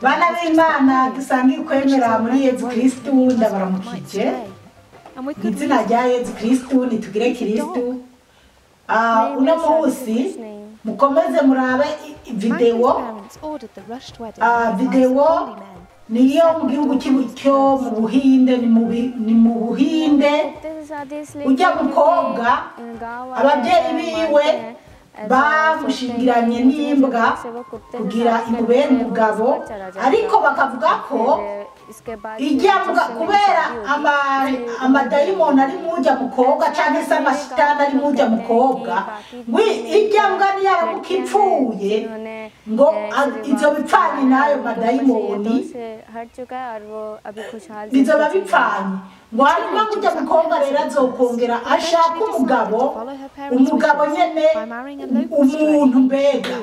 bana b'Imana dusangiye kwemera muri Yesu Kristo ndabaramukije izina rya Yesu Kristo nitugire Kristo uno munsi mukomeze murabe video niyo mu gihugu cy'Ubucyo mu Buhinde ni mu Buhinde ujya mukobwa ababyeyi biwe bamushingiranye n'imbwa kugira imubere umugabo ariko bakavuga ko ijyambwa kubera amadayimoni ari mujya mukobwa cyangwa se amashitani ari mujya mukobwa ijyambwa niyaramuka ipfuye ngo izo bipfanye nayo madayimoni bizoba bipfanye ngo hanyuma mujya mukobwa rero azokongera ashaka umugabo nyene umuntu mbega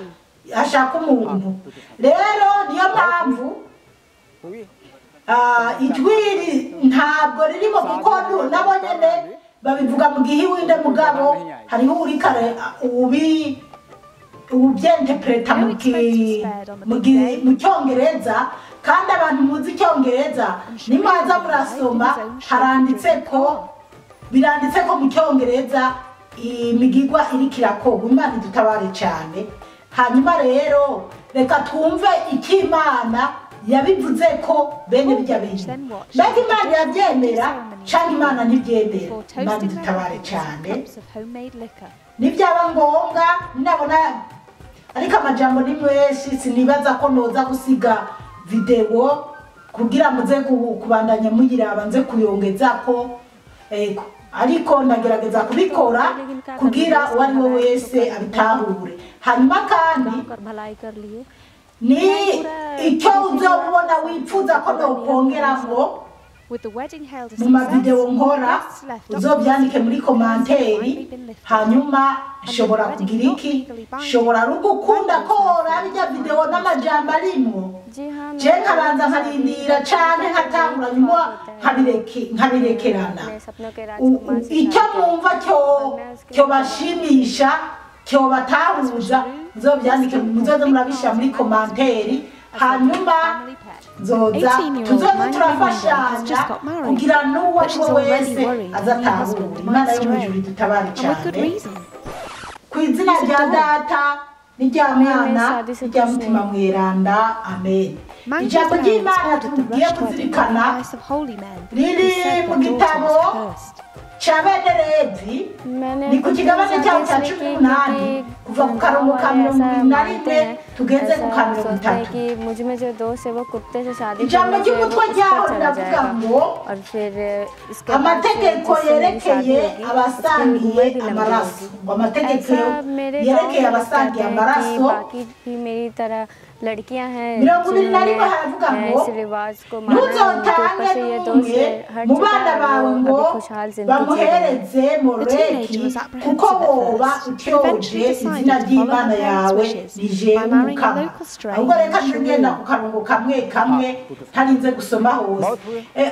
ashaka umuntu rero niyo mpamvu ijwiri ntabwo ririmo kuko nabo nyene babivuga mu gihe winde mugabo hariho uri kare ubyentepreta mu cyongereza kandi abantu muzi icyongereza nimwaza murasoma biranditse ko mu cyongereza imigigwa iri kirakorwa Imana idutabare cyane hanyuma rero reka twumve ikimana yabivuze ko bene bijya bintu mbega Imana yabyemera cyangwa Imana ntibyemera Imana idutabare cyane nibyaba ngombwa nabona ariko amajambo ni menshi sinibaza ko noza gusiga video kugira muze kubandanya mugira abanze kuyongeza ko ariko ndagerageza kubikora kugira uwari we wese abitahure hanyuma kandi ni icyo uzobona wipfuza ko nokongera ngo mu mavideo nkora uzobyandike muri komanteri hanyuma shobora kugira iki shobora rugukunda ko urabya video n'amajambo arimo je nkabanza nkarindira cyane nkatangura nyuma nkabirekerana icyo mwumva cyo bashimisha cyo batahuza uzobyandike muzoze murabisha muri komanteri hanyuma tuzoza turafashanya kugira n'uwo wese azatahura Imana yo mu ijuru dutabare cyane ku izina rya Data n'irya Mwana n'irya Mutima Mweranda amen ijambo ry'Imana tugiye kuzirikana riri mu gitabo cya Benelevi ni ku kigabane cyaho cya 18 kuva ku karongo ka 21 tugeze ku ka 30 ijambo ry'umutwe ryaho riravuga ngo amategeko yerekeye abasangiye amaraso ngo amategeko yerekeye abasangiye amaraso mirongo ibiri na rimwe haravuga ngo ntuzotange n'umwe mu bana bawe ngo bamuhereze Moleki kuko woba utyoje izina ry'Imana yawe ni jewe Mukama ahubwo reka tugenda ku karongo kamwe ntarinze gusoma hose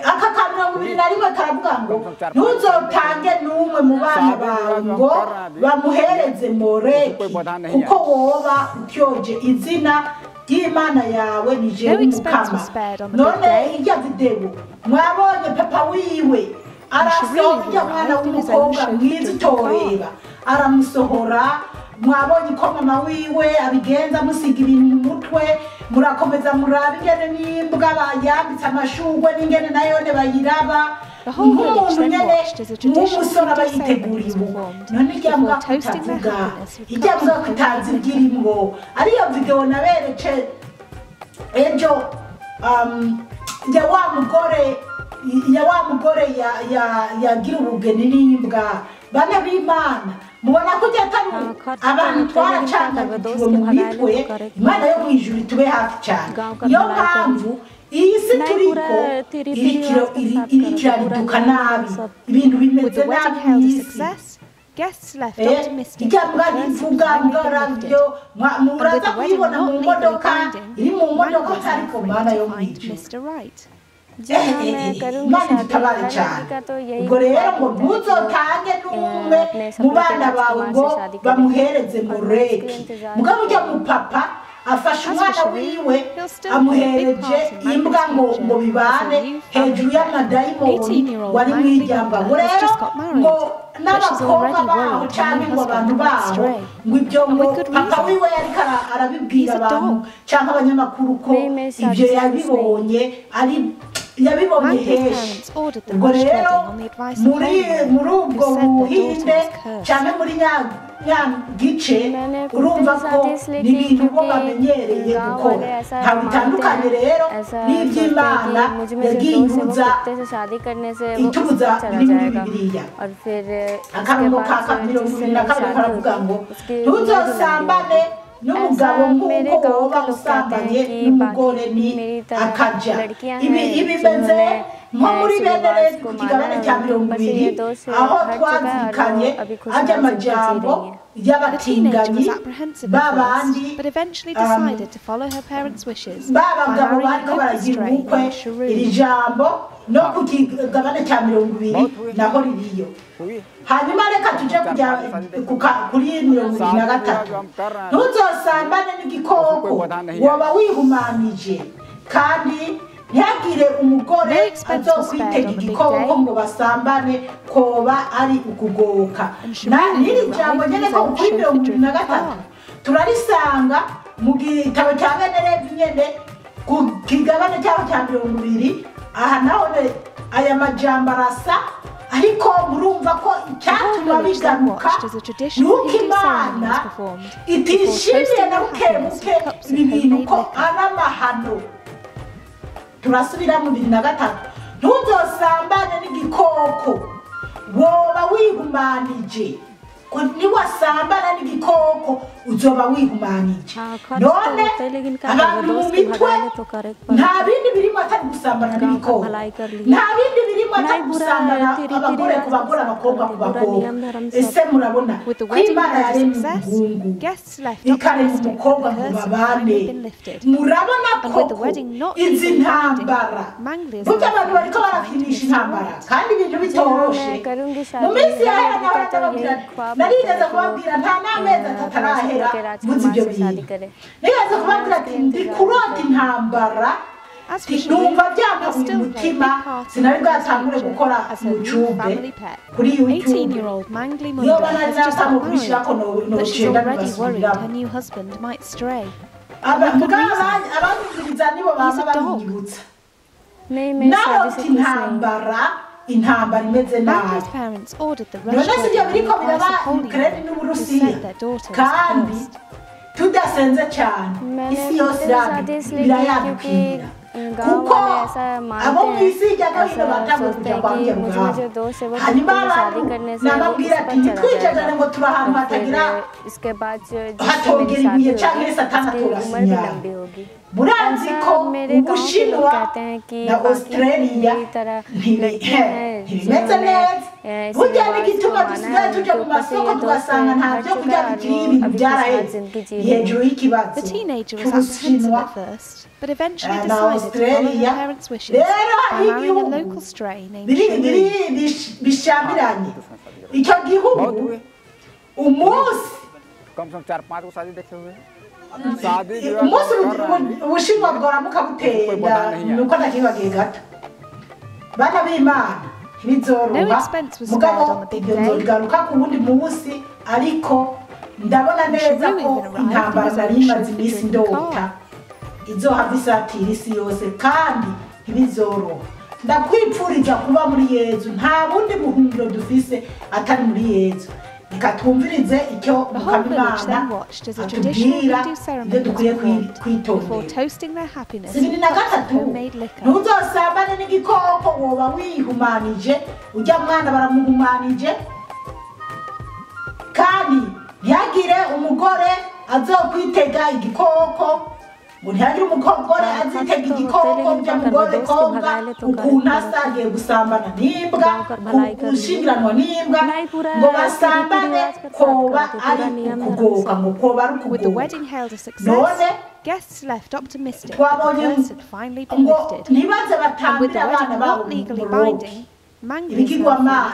aka ka mirongo ibiri na rimwe karavuga ngo ntuzotange n'umwe mu bana bawe ngo bamuhereze Moleki kuko woba utyoje izina Imana yawe ni jewe Mukama none irya video mwabonye papa wiwe arasohora mwana w'umukobwa mwiza utoreba aramusohora mwabonye ko mama wiwe abigenza musiga ibintu mu mutwe murakomeza murabe ingene n'imbwa bayambitse amashugwe n'ingene nayone bayiraba nk'umuntu nyene nk'umusore aba yiteguriye none iryambwa kutavuga iryambwa kutazi ibyirimwo ariyo video naberece ejo ya wa mugore yagira ubugeni n'imbwa bana b'Imana mubona ko atari abantu twaracanganyijwe mu mitwe Imana yo mu ijuru tube hafi cyane niyo mpamvu iyi si turiko irikiraduka nabi ibintu bimeze nabi mw'isi ijyambwa n'ivuga ngaravyo muraza kuyibona mu modoka iri mu modoka ariko Mana yo mu ijuru Imana idutabare cyane ubwo rero ngo ntuzotange n'umwe mu bana bawe ngo bamuhereze Moleki mugabo ujya mu papa afashe umwana wiwe amuhereje imbwa ngo bibane hejuru y'amadayimoni wari mu ijambo rero ngo n'abakobwa baho cyangwa ngo abantu baho ngo ibyo ngo papa wiwe yariko arabibwira abantu cyangwa abanyamakuru ko ibyo yabibonye henshi ubwo rero muri ubwo buhinde cyane muri gice urumva ko ni ibintu bo bamenyereye gukora nta bitandukanye rero n'iby'Imana yagiye ibuza itubuza biri muri Bibiliya akarongo ka 22 karavuga ngo ntuzosambane n'umugabo nk'uko woba usambanye n'umugore ni akaja ibi bimeze nko muri Benelevi ku kigabane cya 20 aho twazirikanye ajya amajambo y'abatinganyi babandi babagabo bariko baragira ubukwe iri jambo no ku kigabane cya 20 naho ririyo hanyuma reka tuje kujya kuri 23 ntuzosambane n'igikoko woba wihumanije kandi ntihagire umugore azokwitega igikoko ngo basambane koba ari ukugoka n'iri jambo nyene ko kuri 23 turarisanga mu gitabo cya Benelevi nyene ku kigabane cyaho cya 20 aha naho aya majambo arasa ariko murumva ko icyatuma bigaruka nuko Imana itishimiye na bukebuke ibi bintu ko ari amahano turasubira mu 23 ntuzosambane n'igikoko woba wihumanije ko niwasambana n'igikoko uzoba wihumanije none abantu mu mitwe nta bindi birimo atari gusambana n'ibikoko nta bindi birimo atari gusambana abagore ku bagore abakobwa ku bakobwa ese murabona ko Imana yaremye umuhungu ikarema umukobwa ngo babane murabona ko izi ntambara burya abantu bariko barafinisha intambara kandi ibintu bitoroshe mu minsi yahera n'abandi narigeze kubabwira nta n'amezi atatarahera muzi ibyo bintu nigeze kubabwira ati ndi kurota intambara numva byambaye umutima sinari bwatangure gukora YouTube kuri YouTube iyo banazatanga kubishirako nocenda bibasubiramo abamviriza nibo baba babinyibutsa narota intambara imeze nabi none si ibyo biriko biraba Ukraine n'Uburusiya kandi tudasenze cyane isi yose birayadukira kuko abo mu isi hirya no hino batanguye kujya kwa mugabo hanyuma abantu nababwira ati ntitwijajane ngo turi ahantu hatagira hatongera ibuye cyangwa satani aturasinya murazi ko Ubushinwa na Australia ntibimeze neza burya n'igituma dusigaye tujya mu masoko tugasanga nta byo kurya bikiri ibintu byaraheze hejuru y'ikibazo cy'Ubushinwa na Australia rero hari igihugu bishambiranye icyo gihugu umunsi Ubushinwa bworamuka butenda nuko ndakibagiye gato bana b'Imana ntibizoroha mugabo ibyo nzogaruka ku wundi munsi ariko ndabona neza ko intambara nari imaze iminsi ndota izohava isatira isi yose kandi ntibizoroha ndakwipfuriza kuba muri Yezu nta bundi buhungiro dufise atari muri Yezu reka twumvirize icyo Mukamimana atubwira ibyo dukwiye kwitondera 23 ntuzosambane n'igikoko woba wihumanije ujya mwana baramuhumanije kandi ntihagire umugore azokwitega igikoko ngo ntihagire umugore azitega igikoko ujya mugore konga ukuntu asagiye gusambana n'imbwa gushingiranwa n'imbwa ngo basambane koba ari ukugoka ngo koba ari ukugoka none twabonye ngo ntibaze batambire abana babo mu ibigirwamana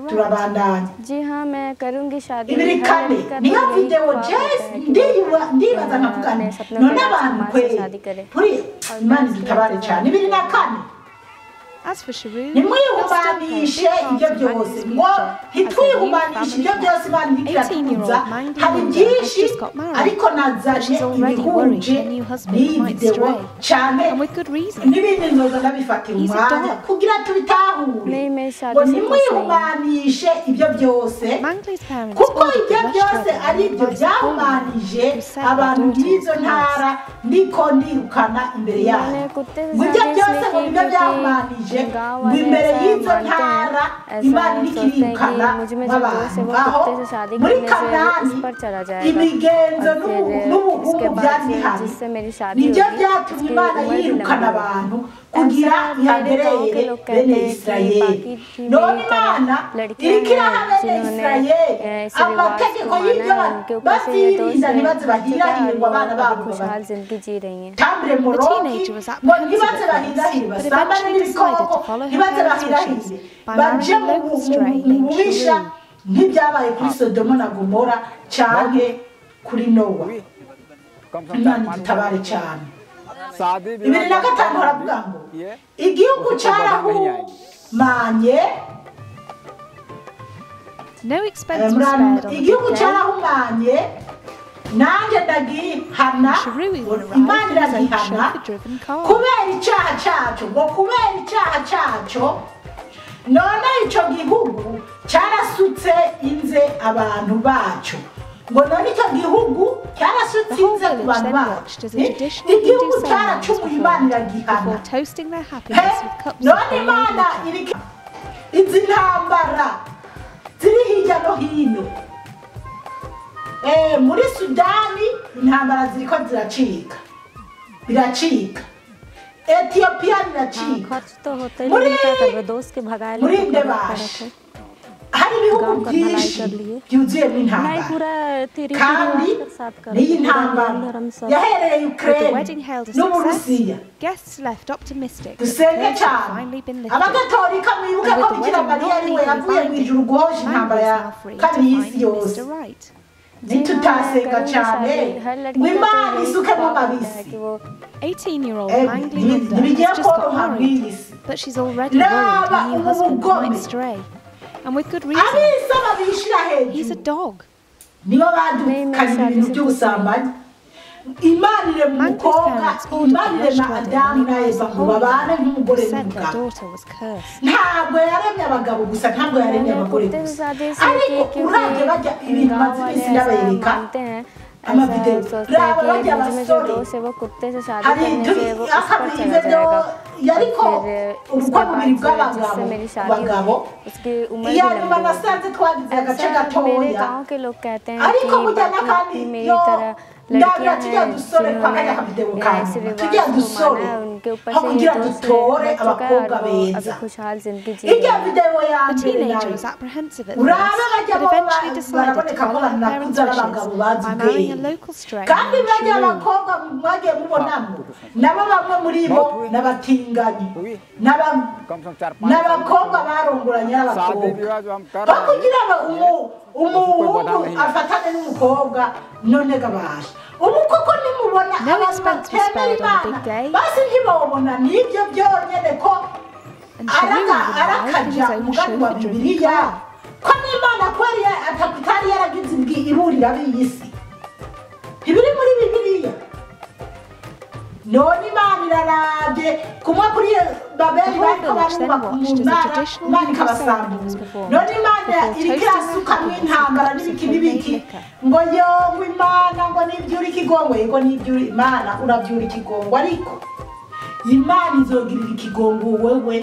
turabandanya ibiri kane niyo videwo ndibaza nkavuga none abantu kuri Imana idutabare cyane ibiri na kane nimwihumanishe ibyo byose ngo ntitwihumanishe ibyo byose Imana ikiratubuza hari byinshi ariko nazanye ibihuje n'iyi videwo cyane n'ibindi nzoga ndabifatira umwanya kugira tubitahure ngo nimwihumanishe ibyo byose kuko ibyo byose ari byo byahumanije abantu b'izo ntara niko ndirukana imbere yabo ngo ibyo byose ngo nibyo byahumanije imbere y'izo ntara Imana ikirikana nk'abantu aho muri Kanani imigenzo n'ubukungu byari bihari nibyo byatumye Imana yirukana abantu kugira ihagerere bene Isirayeli none Imana iriko iraha bene Isirayeli amategeko y'ibyo bazirinda ntibaze bahirahire ngo abana babo tambure moroki ngo ntibaze bahirahire basambane n'ibikoko ntibaze bahirahire baje mu bubisha nk'ibyabaye kuri Sodomo na Gomora canke kuri Nowa Imana idutabare cyane ibiri na gatanu haravuga ngo igihugu cyarahumanye igihugu cyarahumanye nanjye ndagihana Imana iragihana kubera icyaha cyacu ngo kubera icyaha cyacu none icyo gihugu cyarasutse inze abantu bacu ngo none icyo gihugu cyarasutse inze ku bantu bacu igihugu cyaracumuye Imana iragihana none Imana izi ntambara ziri hirya no hino muri Sudani intambara ziriko ziracika biracika Ethiopia biracika muri Ndebashe hari ibihugu byinshi byuzuyemo intambara kandi n'iyi ntambara yahereye Ukraine n'Uburusiya dusenge cyane abagatolika mwibuke ko Bikira Mariya ariwe yavuye mu ijuru guhosha intambara ya kabiri y'isi yose nitutasenga cyane ngo Imana isukemo amabisi ntibigiye koroha mw'isi naba ubugome abisaba bishira hejuru nibo badukanye ibintu by'ubusambanyi Imana ire mu mukobwa Imana ire na Adamu na Eva ngo babane nk'umugore n'umugabo ntabwo yaremye abagabo gusa ntabwo yaremye abagore gusa ariko uravye bajya ibintu maze iminsi ndabereka amavideo raba bajya abasore hari akabivedo yariko uruko bubiri bw'abagabo iya nyuma nasanze twagize agace gatoya ariko mujyana kandi yo ndabira tujya dusore kwa kanya akavideo kanyu tujya dusore aho kugira dutore abakobwa beza ijya video yambere nayo urabe bajya baraboneka ko banakuza n'abagabo bazi ubwenge kandi bajya abakobwa mwagiye mubonamo nabo bamwe muri bo n'abatinganyi n'abakobwa barongoranye n'abakobwa bakugira umuhungu afatane n'umukobwa none gabasha ubu koko nimubona abantu batemera Imana basi ntibawubona nibyo byonyine ko arakaja umugambi wa Bibiliya ko n'Imana kwari atari yaragize iburira b'iyisi ibiri muri Bibiliya none Imana irarabye kumwe kuri Babeli bariko barubaka umunara Imana ikabasambuza none Imana iriko irasukamwo intambara n'ibiki ngo yongwe Imana ngo nibyura ikigongwe ngo nibyura Imana urabyura ikigongwe ariko Imana izogirira ikigongwe wewe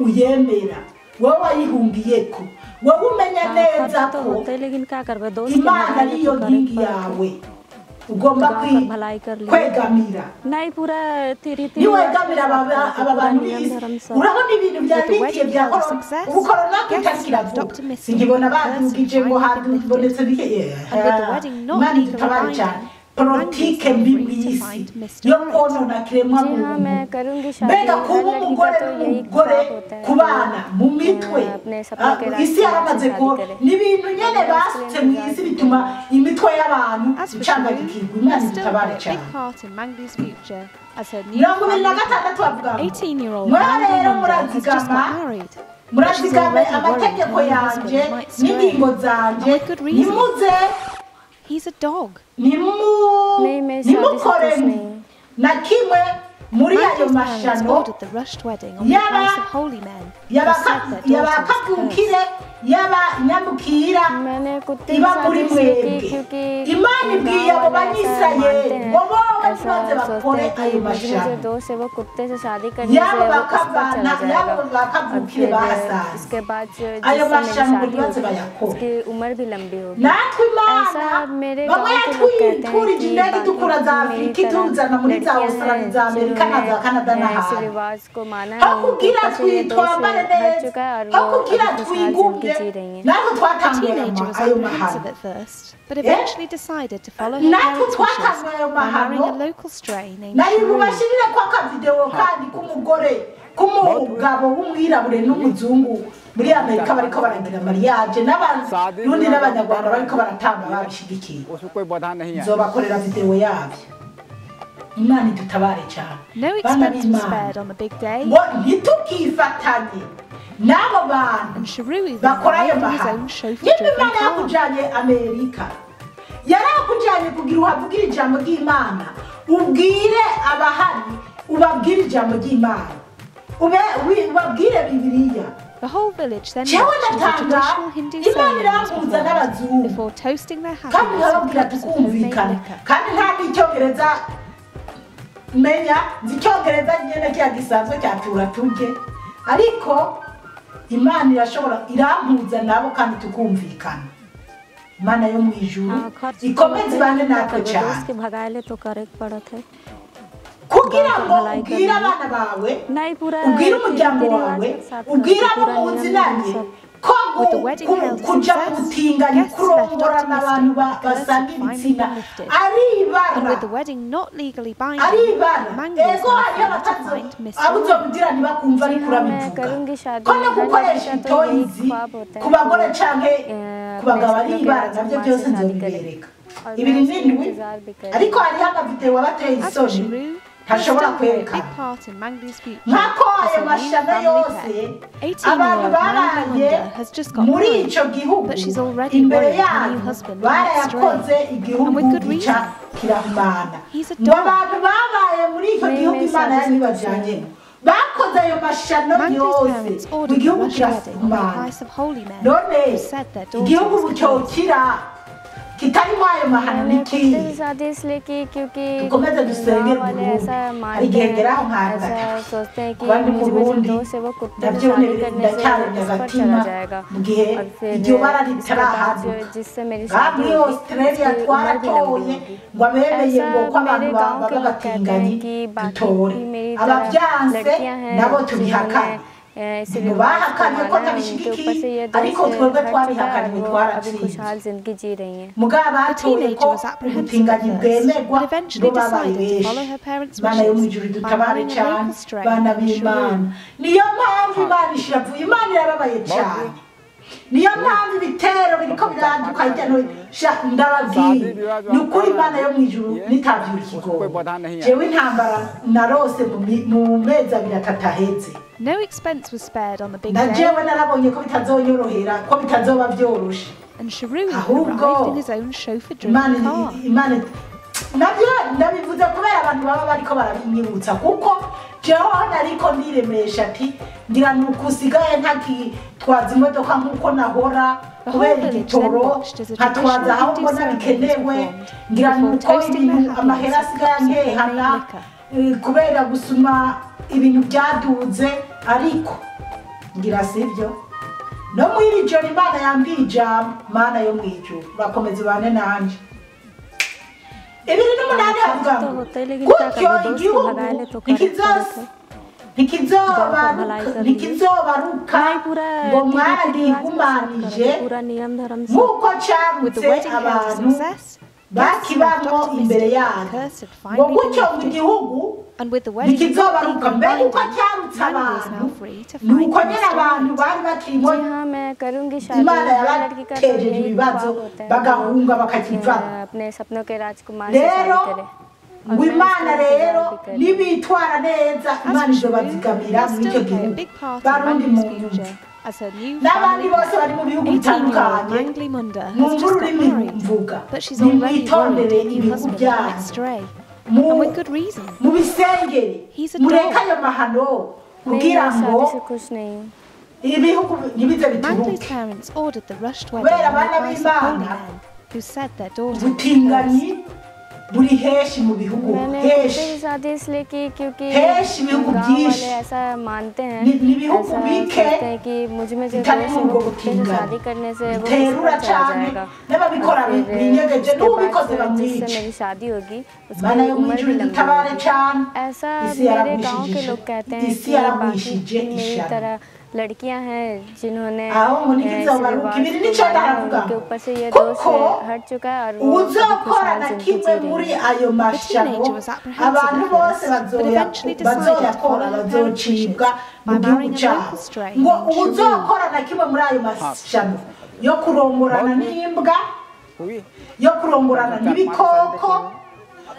uyemera wowe wayihungiyeko wowe umenya neza ko Imana ariyo nkingi yawe ugomba kwegamira niwegamira aba bantu b'isi urabona ibintu byari bigiye bya ubu korona kitakira vuba singibona badugije ngo hadubonetse bike Imana idutabare cyane politike mbi mw'isi yo konona kiremwa muntu mbega kuba umugore n'umugore ku bana mu mitwe isi yaramaze ko n'ibintu nyene basutse mw'isi bituma imitwe y'abantu icangagikirwa. Imana idutabare cyane. Mirongo ibiri na gatandatu bavuga mwana rero murazigame amategeko yanje n'ingingo zanje nimuze nimukore na kimwe muri ayo mashano y'abakavukire y'abanyamukira iba muri mwebwe. Imana ibwiye abo banyisirayeli ngo bowe maze bakore ayo mashano y'abo bakavukire bahasanze ayo mashano ngo maze bayakore. Natwe Imana bamwe yatwitwurije indege dukura za Afurika ituzana muri za Australia za Amerika na za Canada n'ahandi hakubwira twitwambare neza hakubwira twigumye natwe twatanguye ayo mahano natwe twatanguye ayo mahano nari bubashirire ko akavidewo kandi k'umugore k'umugabo w'umwirabure n'umuzungu muri Amerika bariko baragira mariage n'abarundi n'abanyarwanda bariko baratamba babishigikiye. Nzobakorera video yabyo. Imana idutabare cyane. Bana b'Imana ngo ntitukifatanye n'abo bantu bakora ayo mahano. Niba Imana yakujanye Amerika yarakujanye kugira uhavugire ijambo ry'Imana ubwire abahari ubabwire ijambo ry'Imana ubabwire Bibiliya. The whole village then marched to the traditional Hindu ceremonies before toasting their happiness with cups of homemade liquor. Kandi nta n'icyongereza menya nzicyongereza nyene cya gisanzwe cyatura tujye ariko Imana irashobora irampuza nabo kandi tukumvikana. Imana yo mu ijuru ikomeze bane natwe cyane kugira ngo ubwire abana bawe ubwire umuryango wawe ubwire abo munsi nanjye ko kuja gutinganya kurongora n'abantu basanga ibitsina ari ibara ego hariyo abuzobugira ntibakumva ariko urabivuga ko no gukoresha itoyizi ku bagore canke ku bagabo ari ibara navyo byose nzobibereka. Ibiri n'indwi ariko hariho amavideo wabateye isoni ntashobora kwerekana nk'ako ayo mashano yose abantu babaye muri ico gihugu imbere yayo barayakoze igihugu gica kirahumana. Ngo abantu babaye muri icyo gihugu Imana yanibajanyemo bakoze ayo mashano yose mu gihugu kirahumana. None igihugu bucokira kitarimo ayo mahano n'ikihe dukomeze dusengere Burundi arigengeraho nkangata kubandi mu Burundi navyo ndacyaremye agatima mu gihe iryo bara ritarahaduka. Muri Australia twaratoye ngo abemeye ngo ko abantu baba batinganye dutore abavyanse nabo tubihakana. Bahakanye ko ntabishigikiye ariko twebwe twabihakanye twaratsinze mugabo batoye ko ubutinganyi bwemerwa ngo babaye benshi. Imana yo mu ijuru idutabare cyane bana b'Imana. Niyo mpamvu Imana ishavuye Imana irababaye cyane. Niyo mpamvu ibitero biriko biraduka hirya no hino ndababwiye ni ukuri Imana yo mu ijuru nitavyura ikigogo. Jewe intambara narose mu mezi abiri atatu aheze. No expense was spared on the big day. Najewe narabonye ko bitazonyorohera ko bitazoba byoroshe. And Sharu arrived in his own chauffeur-driven car. Imana nabyo ndabivuze kubera abantu baba bariko barabinyibutsa kuko jewe nariko ndiremesha ati ngira nukusigaye ntakitwaza imodoka nkuko nahora kubera igitoro nkatwaza aho mbona bikenewe ngira nuko ibintu amahera asigaye nkehana kubera gusuma ibintu byaduze ariko ngira sivyo no mwiri joro Imana yambwiye ijambo Mana yo mwijuru bakomeze bane nanje. Ibiri n'umunani havuga gutyo igihugu ntikizobaruka ngo mwaragihumanije nk'uko cyarutse abantu bakibamo imbere yabo ngo gutyo mu gihugu ntikizobaruka mbere uko cyarutse abantu nuko nyine abantu bari bakirimo Imana yabatejeje ibibazo bagahunga bakakivamo rero ngo Imana rero nibitwara neza Imana izobazigamira muri icyo gihugu barundi mu nyumva n'abandi bose bari mu bihugu bitandukanye mu rurimi mvuga nimwitondere ibihugu byanyu mu bisengere mureke ayo mahano kugira ngo ibihugu ntibize bituruke kubera abana b'Imana ubutinganyi buri heshi mu bihugu heshi ibihugu byinshi ni ibihugu bike bitari mu ubwo butinganyi biterura cyane n'ababikora binyegeje n'ubikoze bamwica Imana yo mu ijuru dutabare cyane isi yaragwishije ishyano लड़कियां हैं जिन्होंने kibiri nico ndavuga के ऊपर से ये दोष हट चुका है और वो uzokora na kimwe muri ayo mashano abantu bose bazoyakora bazocibwa mu gihugu cyabo ngo uzokora na kimwe muri ayo mashano yo kurongorana n'imbwa yo kurongorana n'ibikoko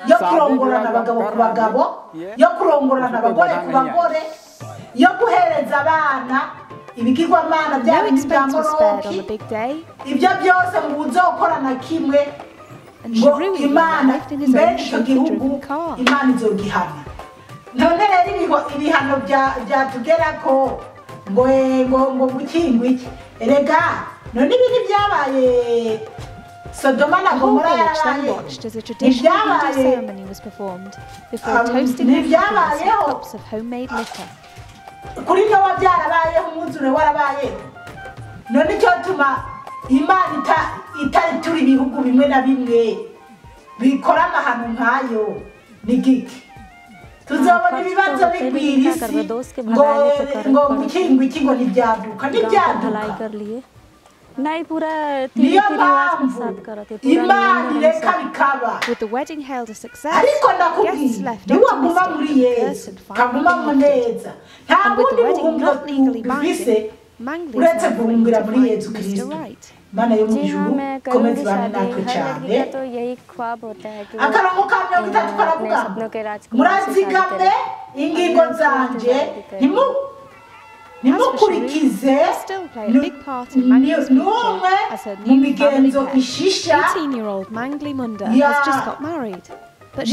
yo kurongorana abagabo ku bagabo yo kurongorana abagore ku bagore yo guhereza abana ibigirwamana byaba iby'amoroki ibyo byose ngo uzokora na kimwe ngo Imana mbere icyo gihugu Imana izogihana none rero ibihano byatugerako ngo gukingwa iki erega none ibintu byabaye Sodoma na Gomora yarabaye ntibyabayeho kuri Nowa byarabayeho umwuzure warabaye none icyo tuma Imana itari turi ibihugu bimwe na bimwe bikora amahano nk'ayo ni giki tuzabona ibibazo bigwira isi ngo gukingwa iki ngo ntibyaduka niyo mpamvu Imana ireka bikaba ariko ndakubwira niwaguma muri Yesu kagumamo neza nta bundi buhungiro bufise uretse guhungira muri Yesu Kristo Imana yo mu ijuru komeza ibane natwe cyane akarongo ka 30 karavuga murazigame ingingo zanje nimukurikize n'umwe mu migenzo ishisha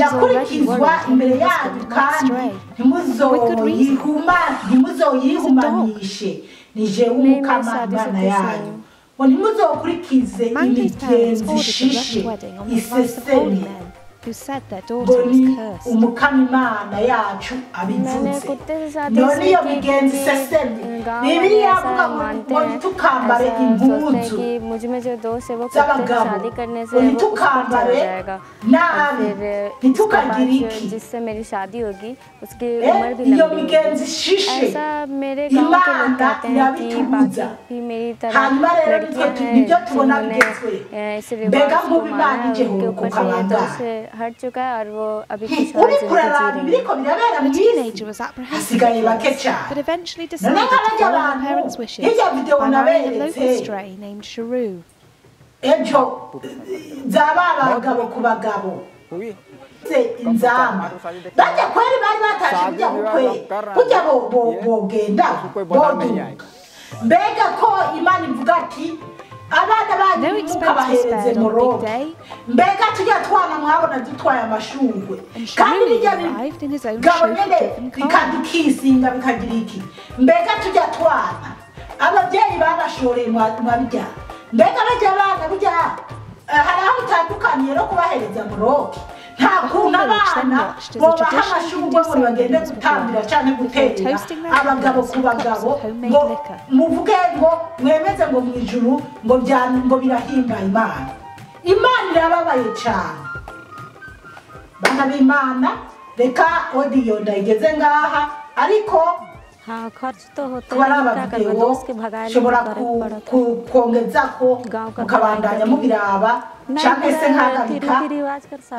yakurikizwa imbere yanyu kandi ntimuzoyihumanishe ni jewe umukama Imana yanyu ngo ntimuzokurikize imigenzo ishishe iseseme umukama Imana yacu abivuze none iyo migenzo iseseme Bibiliya yavuga ngo ntitukambare impuzu z'abagabo ngo ntitukambare nabi ntitukagire iki iyo migenzo ishishe Imana irabitubuza hanyuma rero nibyo tubona bigezwe mbega nk'ubu Imana ijeho kukabangara हट चुका है और वो अभी कुछ और hasigaye bake cyane none nk'abantu hirya video naberetse ejo zaba abagabo ku bagabo inzamba bajya kweri bari batashe kujya kujya bogenda boduka mbega ko Imana ivuga ati abana banyu mukabahereze moroke mbega tujya twana mwabona dutwaye amashurwe kandi bijya bigabo nyene bikadukisinga bikagira iki mbega tujya twana ababyeyi babashoreye mwabijya mbega bajya abana burya hari aho utandukaniye no kubahereza moroke nta kuntu abana bobaha amashurwe ngo bagende gutambira cyane gutera abagabo ku bagabo ngo muvuge ngo mwemeze ngo mu ijuru ngo birahimba Imana irababaye cyane bana b'Imana reka audio ndayigeze ngaha ariko shobora kongeza ko mukabandanya mubiraba canke se nkagarika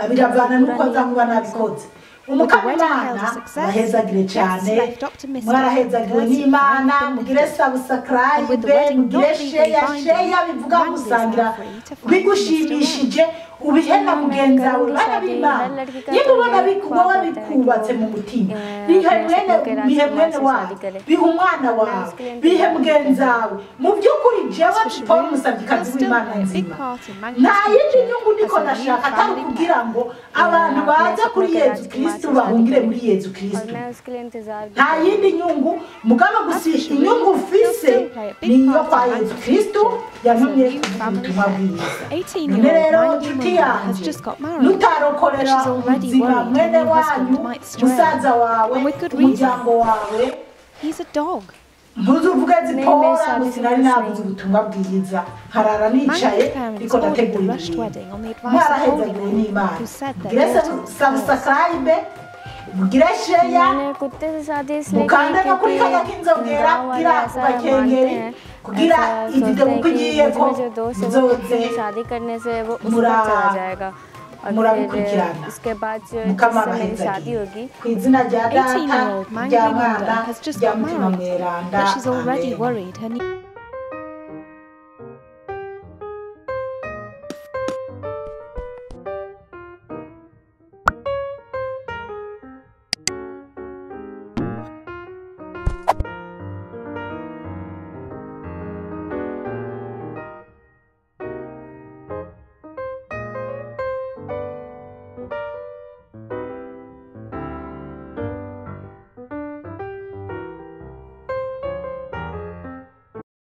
biravana n'uko nza kuba nabikoze umukamimana arahezagire cyane mwarahezagire n'Imana mugire subscribe mugire share bivuga gusangira bigushimishije ubihena mugenza wawe bana b'Imana niba ubona bikubawe bikubatse mu mutima bihe mwene wawe bihe umwana wawe bihe mugenza wawe mu by'ukuri jewe Paul umusabikazi w'Imana nzima nta yindi nyungu niko ndashaka atari kugira ngo abantu baze kuri Yesu Kristo bahungire muri Yesu Kristo nta yindi nyungu mugaba gusisha inyungu ufise niyo kwa Yesu Kristo yanumye ubutumwa bwiza rero yanjye nutarokorera ubuzima mwene wanyu musaza wawe umuryango wawe ntuzuvuge zipora musinari nabuze ubutumwa bwiza harara nicaye ariko ndategura mwarahezagiwe n'Imana mugire subscribe mugire share mukanda no kuri kanya k'inzogera kugira ubakengeri kugira ivideo uko igiye ko zoze murabikurikirana mukamara hezagiwe ku izina rya data rya mwana rya mutima mweranda amen.